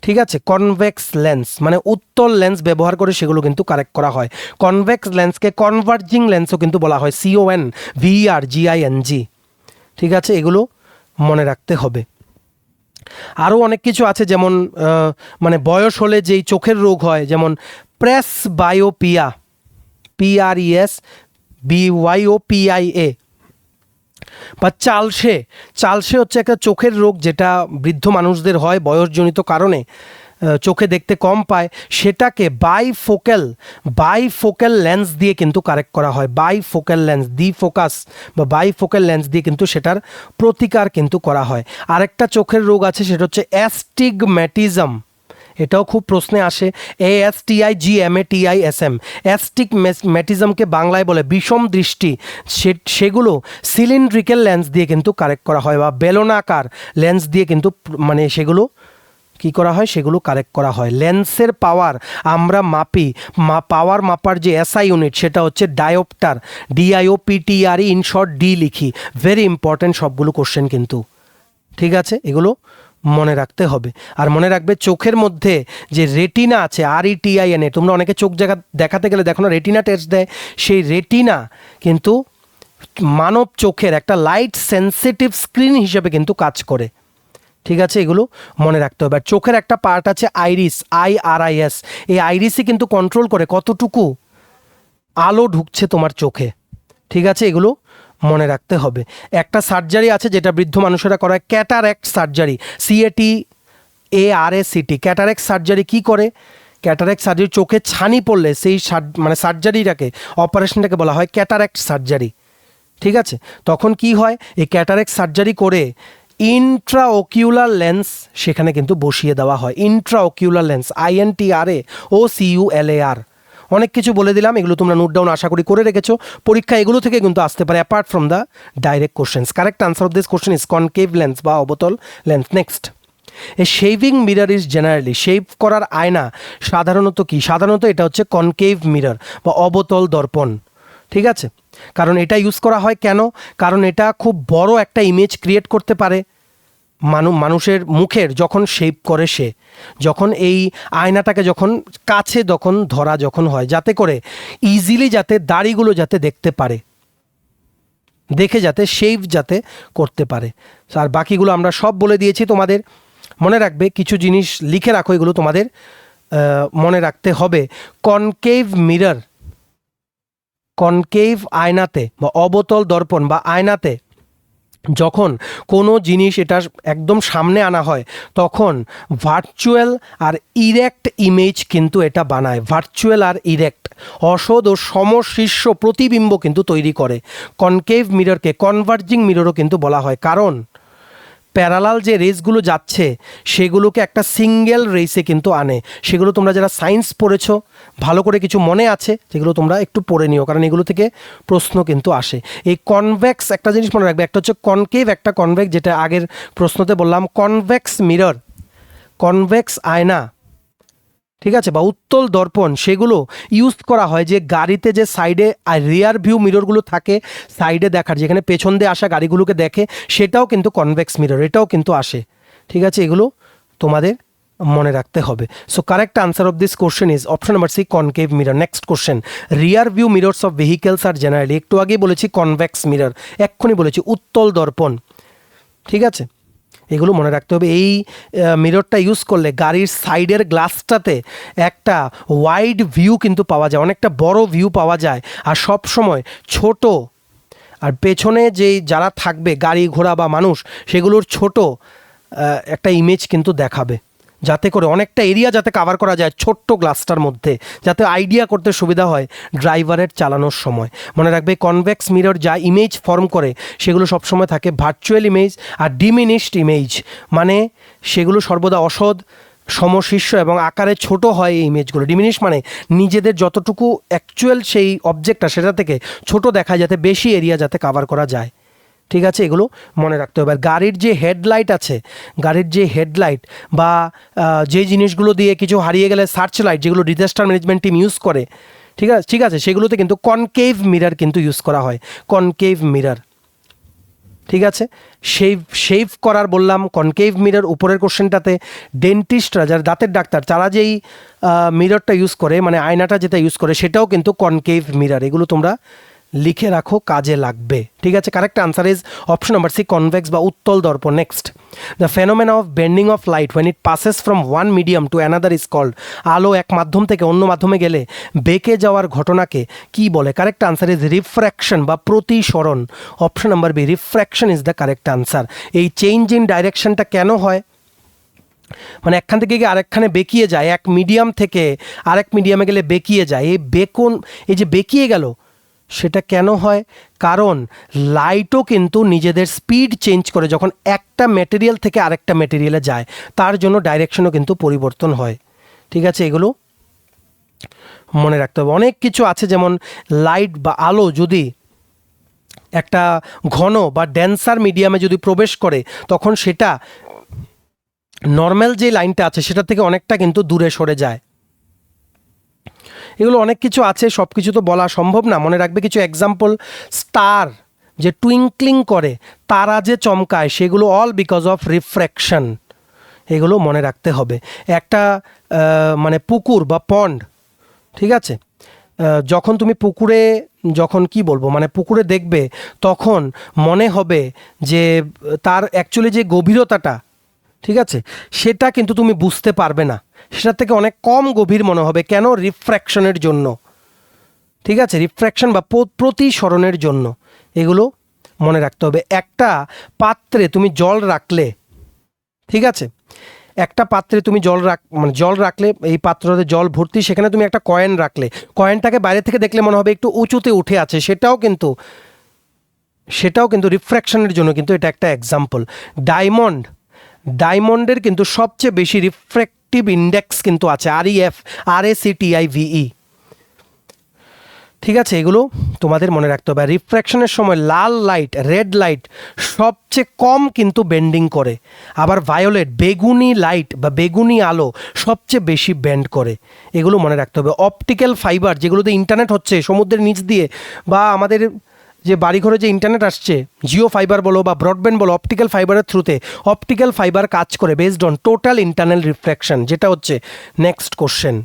[SPEAKER 1] ঠিক আছে, কনভেক্স লেন্স মানে উত্তল লেন্স ব্যবহার করে সেগুলো কিন্তু কারেক্ট করা হয়। কনভেক্স লেন্সকে কনভার্জিং লেন্সও কিন্তু বলা হয়, CONVERGING। ঠিক আছে, এগুলো মনে রাখতে হবে। আরও অনেক কিছু আছে, যেমন মানে বয়স হলে যেই চোখের রোগ হয়, যেমন প্রেসবায়োপিয়া, PRESBYOPIA, বা চালসে হচ্ছে একটা চোখের রোগ যেটা বৃদ্ধ মানুষদের হয় বয়সজনিত কারণে, চোখে দেখতে কম পায়। সেটাকে বাইফোক্যাল লেন্স দিয়ে কিন্তু কারেক্ট করা হয়। বাইফোক্যাল লেন্স, ফোকাস বা বাইফোক্যাল লেন্স দিয়ে কিন্তু সেটার প্রতিকার কিন্তু করা হয়। আরেকটা চোখের রোগ আছে, সেটা হচ্ছে অ্যাস্টিগম্যাটিজম। এটাও খুব প্রশ্নে আসে, ASTIGMATISM। অ্যাস্টিগম্যাটিজমকে বাংলায় বলে বিষম দৃষ্টি। সেগুলো সিলিন্ড্রিক্যাল লেন্স দিয়ে কিন্তু কারেক্ট করা হয় বা বেলনাকার লেন্স দিয়ে কিন্তু মানে সেগুলো কি করা হয়, সেগুলো কারেক্ট করা হয়। লেন্সের পাওয়ার আমরা মাপি, পাওয়ার মাপার যে SI ইউনিট সেটা হচ্ছে dioptre, DIOPTRE, in short D লিখি। ভেরি ইম্পর্ট্যান্ট সবগুলো কোশ্চেন কিন্তু। ঠিক আছে, এগুলো মনে রাখতে হবে। আর মনে রাখবে চোখের মধ্যে যে রেটিনা আছে, RETINA, তোমরা অনেকে চোখ দেখাতে গেলে দেখো না রেটিনা টেস্ট দেয়, সেই রেটিনা কিন্তু মানব চোখের একটা লাইট সেন্সিটিভ স্ক্রিন হিসেবে কিন্তু কাজ করে। ঠিক আছে, এগুলো মনে রাখতে হবে। আর চোখের একটা পার্ট আছে আইরিস, IRIS। এই আইরিসই কিন্তু কন্ট্রোল করে কতটুকু আলো ঢুকছে তোমার চোখে। ঠিক আছে, এগুলো মনে রাখতে হবে। একটা সার্জারি আছে যেটা বৃদ্ধ মানুষেরা করায়, cataract surgery, CATARACT। Cataract surgery কি করে? ক্যাটারেক্ট সার্জারি, চোখে ছানি পড়লে সেই মানে সার্জারিটাকে, অপারেশনটাকে বলা হয় ক্যাটারেক্ট সার্জারি। ঠিক আছে, তখন কি হয়? এই ক্যাটারেক্ট সার্জারি করে ইন্ট্রাওকিউলার লেন্স সেখানে কিন্তু বসিয়ে দেওয়া হয়। ইন্ট্রাওকিউলার লেন্স, INTRAOCULAR। অনেক কিছু বলে দিলাম, এগুলো তোমরা নোট ডাউন আশা করি করে রেখেছো। পরীক্ষা এগুলো থেকে কিন্তু আসতে পারে, apart from the direct questions. Correct answer of this question is concave lens বা অবতল lens. Next, a shaving mirror is generally, shave করার আয়না সাধারণত কি? সাধারণত এটা হচ্ছে কনকেভ মিরর বা অবতল দর্পণ। ঠিক আছে, কারণ এটা ইউজ করা হয় কেন? কারণ এটা খুব বড় একটা ইমেজ ক্রিয়েট করতে পারে মানুষের মুখের যখন শেপ করে, সে যখন এই আয়নাটাকে যখন কাছে ধরা হয়, যাতে করে ইজিলি যাতে দাড়িগুলো যাতে দেখতে পারে। দেখে যাতে শেভ যাতে করতে পারে। আর বাকিগুলো আমরা সব বলে দিয়েছি তোমাদের। মনে রাখবে কিছু জিনিস লিখে রাখো, এগুলো তোমাদের মনে রাখতে হবে। কনকেভ মিরর, কনকেভ আয়নাতে বা অবতল দর্পণ বা আয়নাতে যখন কোনো জিনিস এটা একদম সামনে আনা হয় তখন ভার্চুয়াল আর ইরেক্ট ইমেজ কিন্তু এটা বানায়। ভার্চুয়াল আর ইরেক্ট, অসদ ও সমশীর্ষ প্রতিবিম্ব কিন্তু তৈরি করে। কনকেভ মিররকে কনভার্জিং মিররও কিন্তু বলা হয়, কারণ প্যারালাল যে রেসগুলো যাচ্ছে সেগুলোকে একটা সিঙ্গেল রেসে কিন্তু আনে। সেগুলো তোমরা যারা সায়েন্স পড়েছো ভালো করে কিছু মনে আছে যেগুলো তোমরা একটু পড়ে নিও, কারণ এগুলো থেকে প্রশ্ন কিন্তু আসে। এই কনভেক্স একটা জিনিস মনে রাখবে, একটা হচ্ছে কনকেভ, একটা কনভেক্স, যেটা আগের প্রশ্নতে বললাম। কনভেক্স মিরর, কনভেক্স আয়না, ঠিক আছে, বা উত্তল দর্পণ, সেগুলো ইউজ করা হয় যে গাড়িতে যে সাইডে রিয়ার ভিউ মিররগুলো থাকে সাইডে দেখার, যেখানে পেছন দিয়ে আসা গাড়িগুলোকে দেখে, সেটাও কিন্তু কনভেক্স মিরর, এটাও কিন্তু আসে। ঠিক আছে, এগুলো তোমাদের মনে রাখতে হবে। So correct answer of this question is option number C, concave mirror. Next question, rear view mirrors of vehicles are generally, একটু আগেই বলেছি কনভেক্স মিরর, এক্ষুনি বলেছি উত্তল দর্পণ। ঠিক আছে, এগুলো মনে রাখতে হবে। এই মিররটা ইউজ করলে গাড়ির সাইডের গ্লাসটাতে একটা ওয়াইড ভিউ কিন্তু পাওয়া যায়, অনেকটা বড় ভিউ পাওয়া যায়, আর সব সময় ছোট, আর পেছনে যেই যারা থাকবে গাড়ি ঘোড়া বা মানুষ সেগুলোর ছোট একটা ইমেজ কিন্তু দেখাবে, যাতে করে অনেকটা এরিয়া যাতে কাভার করা যায় ছোট্ট গ্লাসটার মধ্যে, যাতে আইডিয়া করতে সুবিধা হয় ড্রাইভারের চালানোর সময়। মনে রাখবে কনভেক্স মিরর যা ইমেজ ফর্ম করে সেগুলো সবসময় থাকে ভার্চুয়াল ইমেজ আর ডিমিনিশড ইমেজ, মানে সেগুলো সর্বদা অসৎ, সমশীর্ষ এবং আকারে ছোট হয় এই ইমেজগুলো। ডিমিনিশ মানে নিজেদের যতটুকু অ্যাকচুয়াল সেই অবজেক্টটা সেটা থেকে ছোট দেখায়, যাতে বেশি এরিয়া যাতে কাভার করা যায়। ঠিক আছে, এগুলো মনে রাখতে হবে। আর গাড়ির যে হেডলাইট আছে, গাড়ির যে হেডলাইট বা যে জিনিসগুলো দিয়ে কিছু হারিয়ে গেলে সার্চ লাইট, যেগুলো ডিজাস্টার ম্যানেজমেন্ট টিম ইউজ করে, ঠিক আছে, সেগুলোতে কিন্তু কনকেভ মিরর কিন্তু ইউজ করা হয়, কনকেভ মিরর। ঠিক আছে, শেভ করার বললাম কনকেভ মিরর। উপরের কোশ্চেনটাতে ডেন্টিস্টরা, যারা দাঁতের ডাক্তার, তারা যেই মিররটা ইউজ করে, মানে আয়নাটা যেটা ইউজ করে, সেটাও কিন্তু কনকেভ মিরর। এগুলো তোমরা লিখে রাখো, কাজে লাগবে। ঠিক আছে, correct answer is option number C, convex বা উত্তল দর্পণ। Next, the phenomena of bending of light when it passes from one medium to another is called. আলো এক মাধ্যম থেকে অন্য মাধ্যমে গেলে বেঁকে যাওয়ার ঘটনাকে কি বলে? কারেক্ট আনসার ইজ রিফ্র্যাকশন বা প্রতিসরণ। Option number B, refraction is the correct answer. এই চেঞ্জ ইন ডাইরেকশনটা কেন হয়? মানে একখান থেকে গিয়ে আরেকখানে বেঁকিয়ে যায়, এক মিডিয়াম থেকে আরেক মিডিয়ামে গেলে বেঁকিয়ে যায়। এই যে বেঁকিয়ে গেল, সেটা কেন হয়? কারণ লাইটও কিন্তু নিজেদের স্পিড চেঞ্জ করে যখন একটা ম্যাটেরিয়াল থেকে আরেকটা ম্যাটেরিয়ালে যায়, তার জন্য ডাইরেকশনও কিন্তু পরিবর্তন হয়। ঠিক আছে, এগুলো মনে রাখতে হবে। অনেক কিছু আছে, যেমন লাইট বা আলো যদি একটা ঘন বা ডেন্সার মিডিয়ামে যদি প্রবেশ করে, তখন সেটা নর্মাল যে লাইনটা আছে সেটা থেকে অনেকটা কিন্তু দূরে সরে যায়। এগুলো অনেক কিছু আছে, সব কিছু তো বলা সম্ভব না। মনে রাখবে কিছু এক্সাম্পল, স্টার যে টুইঙ্কলিং করে, তারা যে চমকায়, সেগুলো অল বিকজ অফ রিফ্র্যাকশন। এগুলো মনে রাখতে হবে। একটা মানে পুকুর বা পন্ড, ঠিক আছে, যখন তুমি পুকুরে মানে পুকুরে দেখবে, তখন মনে হবে যে তার অ্যাকচুয়ালি যে গভীরতাটা, ঠিক আছে, সেটা কিন্তু তুমি বুঝতে পারবে না, সেটার থেকে অনেক কম গভীর মনে হবে। কেন? রিফ্র্যাকশনের জন্য। ঠিক আছে, রিফ্র্যাকশন বা প্রতিসরণের জন্য। এগুলো মনে রাখতে হবে। একটা পাত্রে তুমি জল রাখলে, ঠিক আছে, একটা পাত্রে তুমি জল রাখলে, এই পাত্রতে জল ভর্তি, সেখানে তুমি একটা কয়েন রাখলে, কয়েনটাকে বাইরে থেকে দেখলে মনে হবে একটু উঁচুতে উঠে আছে, সেটাও কিন্তু রিফ্র্যাকশনের জন্য কিন্তু এটা একটা এক্সাম্পল। ডায়মন্ডের কিন্তু সবচেয়ে বেশি রিফ্র্যাক্টিভ ইন্ডেক্স কিন্তু আছে, RACTIVE। ঠিক আছে, এগুলো তোমাদের মনে রাখতে হবে। রিফ্র্যাকশনের সময় লাল লাইট, রেড লাইট সবচেয়ে কম কিন্তু বেন্ডিং করে, আবার ভায়োলেট, বেগুনি লাইট বা বেগুনি আলো সবচেয়ে বেশি বেন্ড করে। এগুলো মনে রাখতে হবে। অপটিক্যাল ফাইবার, যেগুলোতে ইন্টারনেট হচ্ছে সমুদ্রের নিচ দিয়ে, বা আমাদের যে বাড়িঘরে যে ইন্টারনেট আসছে, জিও ফাইবার বলো বা ব্রডব্যান্ড বলো, অপটিক্যাল ফাইবারের থ্রুতে অপটিক্যাল ফাইবার কাজ করে based on total internal refraction, যেটা হচ্ছে নেক্সট কোশ্চেন।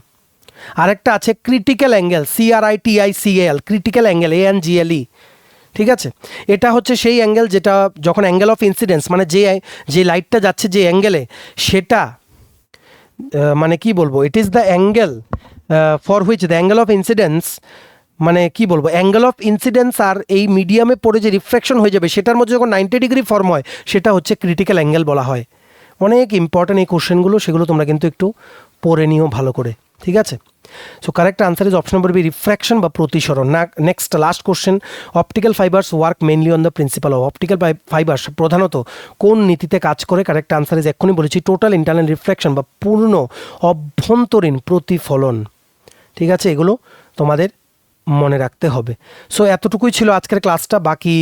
[SPEAKER 1] আরেকটা আছে critical angle, CRITICAL, critical angle, ANGLE। ঠিক আছে, এটা হচ্ছে সেই অ্যাঙ্গেল যেটা যখন অ্যাঙ্গেল অফ ইনসিডেন্স মানে যে লাইটটা যাচ্ছে যে অ্যাঙ্গেলে সেটা মানে কি বলবো, it is the angle for which the angle of incidence মানে কি বলবো, অ্যাঙ্গেল অফ ইনসিডেন্স আর এই মিডিয়ামে পড়ে যে রিফ্লেকশন হয়ে যাবে সেটার মধ্যে যখন 90 ডিগ্রি ফর্ম হয় সেটা হচ্ছে ক্রিটিক্যাল অ্যাঙ্গেল বলা হয়। অনেক ইম্পর্ট্যান্ট এই কোশ্চেনগুলো, সেগুলো তোমরা কিন্তু একটু পড়ে নিও ভালো করে, ঠিক আছে। So correct answer is option number B, refraction বা প্রতিসরণ। Next last question, optical fibres work mainly on the principle of, optical fibres প্রধানত কোন নীতিতে কাজ করে? কারেক্ট আনসার ইজ এক্ষুনি বলেছি টোটাল ইন্টারনাল রিফ্লেকশন বা পূর্ণ অভ্যন্তরীণ প্রতিফলন, ঠিক আছে। এগুলো তোমাদের মনে রাখতে হবে। সো এতটুকুই ছিল আজকের ক্লাসটা, বাকি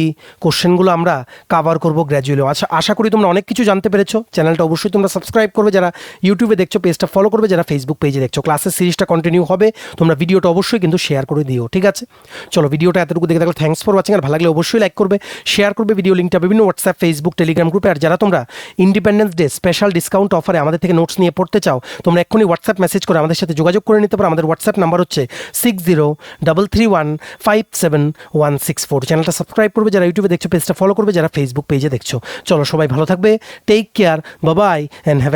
[SPEAKER 1] কোশ্চেনগুলো আমরা কাভার করবো গ্র্যাজুয়ালি। আশা করি তোমরা অনেক কিছু জানতে পেরেছো। চ্যানেলটা অবশ্যই তোমরা সাবস্ক্রাইব করবে, যারা ইউটিউবে দেখছো পেজটা ফলো করবে, যারা ফেসবুক পেজে দেখছো। ক্লাসের সিরিজটা কন্টিনিউ হবে, তোমরা ভিডিওটা অবশ্যই কিন্তু শেয়ার করে দিও, ঠিক আছে। চলো ভিডিওটা এতটুকু দেখে থাকলে থ্যাঙ্কস ফর ওয়াচিং, আর ভালো লাগলে অবশ্যই লাইক করবে, শেয়ার করবে ভিডিও লিঙ্কটা বিভিন্ন হোয়াটসঅ্যাপ, ফেসবুক, টেলিগ্রাম গ্রুপে। আর যারা তোমরা ইন্ডিপেন্ডেন্স ডে স্পেশাল ডিসকাউন্ট অফারে আমাদের থেকে নোটস নিয়ে পড়তে চাও, তোমরা এক্ষুনি হোয়াটসঅ্যাপ মেসেজ করে আমাদের সাথে যোগাযোগ করে নিতে পারো। আমাদের হোয়াটসঅ্যাপ নাম্বার হচ্ছে 6033157164। চ্যানেলটা সাবস্ক্রাইব করবে যারা ইউটিউবে দেখছো, পেজটা ফলো করবে যারা ফেসবুক পেজে দেখছো। চলো সবাই ভালো থাকবে, take care, bye bye and have